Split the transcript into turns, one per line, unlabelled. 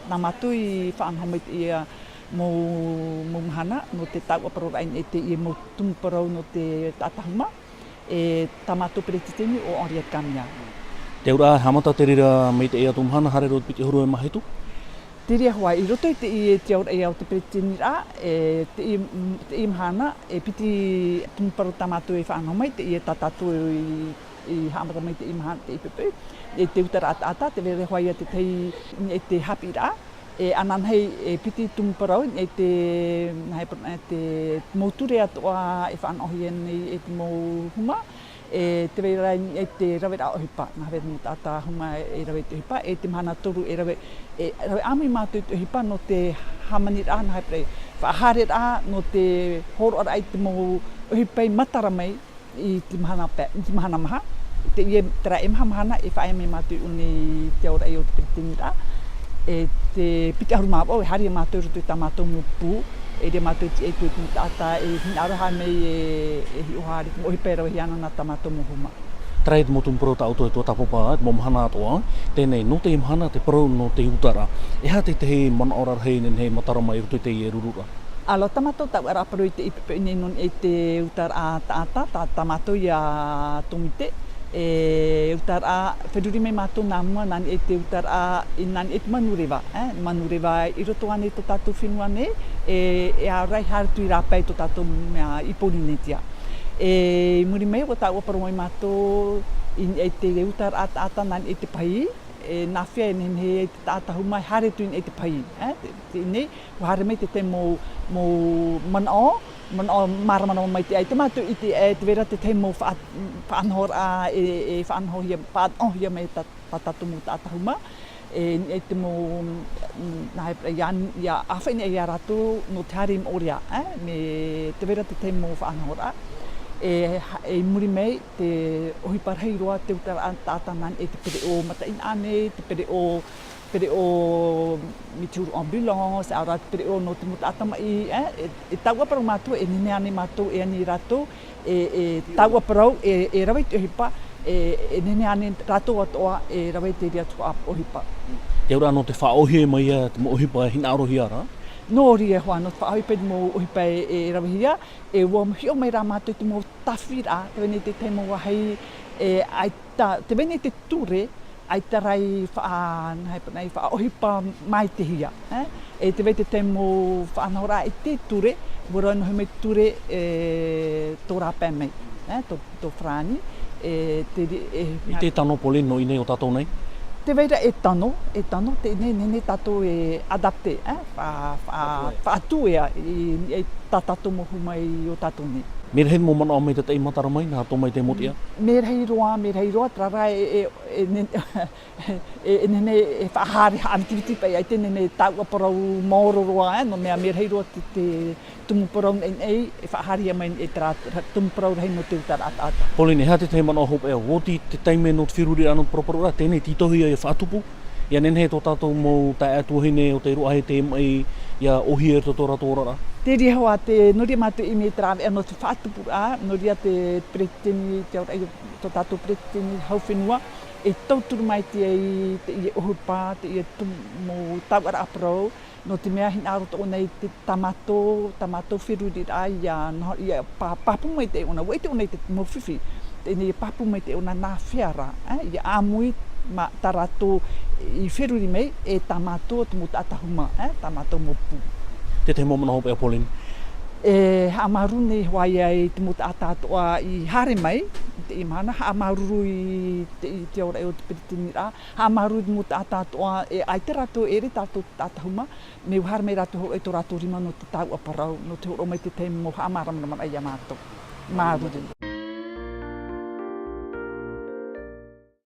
nā mātou I whaanhomai te ia mō mahana no te tau aparau ai e te ia mō tumuparau no te tātahuma tā mātou peretitini o Henriette Kamia.
Te ura hamata te rira mei te ea tu mahana hare ro piti huru e mahitu?
Te rea hoa, I roto I te I te aura e au te peretitini rā, te I mahana e piti tumuparau tā mātou e whaanhomai te ia tā tātou I hamata mai te I mahana te IPP. Te utara ata te vere hoa ia te tei te hapi rā. Anan hei piti tumuparau te mauture atoa e whaanohi e te mō huma. Te vere te rawe rā ohipa. Nā hawe mo tata huma e rawe te ohipa. Te mahana toru e rawe ami mātou te ohipa no te hamani rā. Nā hawe whaahare rā no te horo ara ai te mō ohipa I matara mai I te mahana maha. Te ia tera e mahana e whae me mātou uni te aura e o te peretini rā. Te piti aru māpau e haria mātou roto I tā mātou mō pū. Ere mātou ti e tui tui tāta e hina aroha mei e hi ohari. Mo hi pēra hi ana nā tā mātou mō huma.
Trai te motu mparo ta auto e tua tapopa te mō mahana atoa. Tēnei no te mahana te parau no te utara. E ha te hei mana ora hei nen hei matarama I roto I te I e rurura.
Alo tamatou tau ara paru I te IPP non e te utara a tā tamatou I a tomite. Utara wheduri mei mātou nā mua nani e te utara nani e te manurewa. Manurewa I roto ane to tātou whenua ne e a rai haritu I rāpai to tātou mea I Polinetia. Muri mei o tāua paru mai mātou e te utara ata nani e te pahi. Nā whia e nehe e te tāta humai haritu I te pahi. Nei, o hare mei te mō manao. Maramana mai te ai te mātou I te vera te mō whaanhora e whaanhohia mei tātou mō tātahuma. E te mō ia awhaine ia rātou no te harim oria. Me te vera te mō whaanhora. E muri mei te ohiparhei roa te utara tātanan e te pere o matain ane, te pere o mituru ambulance, aura te pere o no te muta atamai. Taua parau mātou e nene ane mātou e ani rātou. Taua parau e rawai te ohipa, e nene ane rātou atoa e rawai te rea tua ohipa.
Te ura no te whaohia mai te mo ohipa hina arohia rā?
Nō ria hoa, no te whaohipa te mo ohipa e rawahia. E ua hio mai rā mātou te mo tawhi rā, te vene te mo wahai, te vene te ture, ai tarai whaohipa mai te hia. Te vete te mo whaanahora I te ture, wara no me ture tō rāpē mei, tō whrāni.
I te tano pole no I nei o tātou nei?
Te veira e tano, te nene tātou e adapte, whaatūea I tā tātou mohu mai o tātou nei.
Mera hei mō mana o mei te tei matara mai, nā tō mai te motia?
Mera hei roa, trara nene e whaahari haantiviti pai, ai te nene tāua parau maoro roa, no mea mera hei roa te tumuparau nei, e whaahari mai e tumuparau rei no te utara ata.
Pauline, hea te tei mana o hope e woti te teime no te whiruri anu proparura, tēnei titohia e whaatupu, ia nene hei tō tātou mō tā atuahine o te ruahe te mai, ia ohia e tō rātora.
Te ria hoa te noria mātou I me trawe anō te whaatupu rā, noria te pretini, te aura tō tātou pretini hauwhenua, e tauturu mai te I ohupa, te I mō tauara aparau, no te mea hina aroto o nei te tamato whiruri rā, ia papu mai te ona, wei te ona I te mō whiwhi, te nei papu mai te ona nā whia rā, ia āmui, ma tarato I whiruri mei, e tamato te mō tātahuma, tamato mō pū.
Te mō mana hope a Pauline?
Hamarune waia I te mota atatoa I hare mai, te I mana, hamaruru I te ora e o te peritini rā, hamaruru I mota atatoa e ai te rato ere tātou tātahuma, me uhare mai rato e tō rato rima no te tau aparau, no te horo mai te teimo hamaramana ai a mātou. Maruru.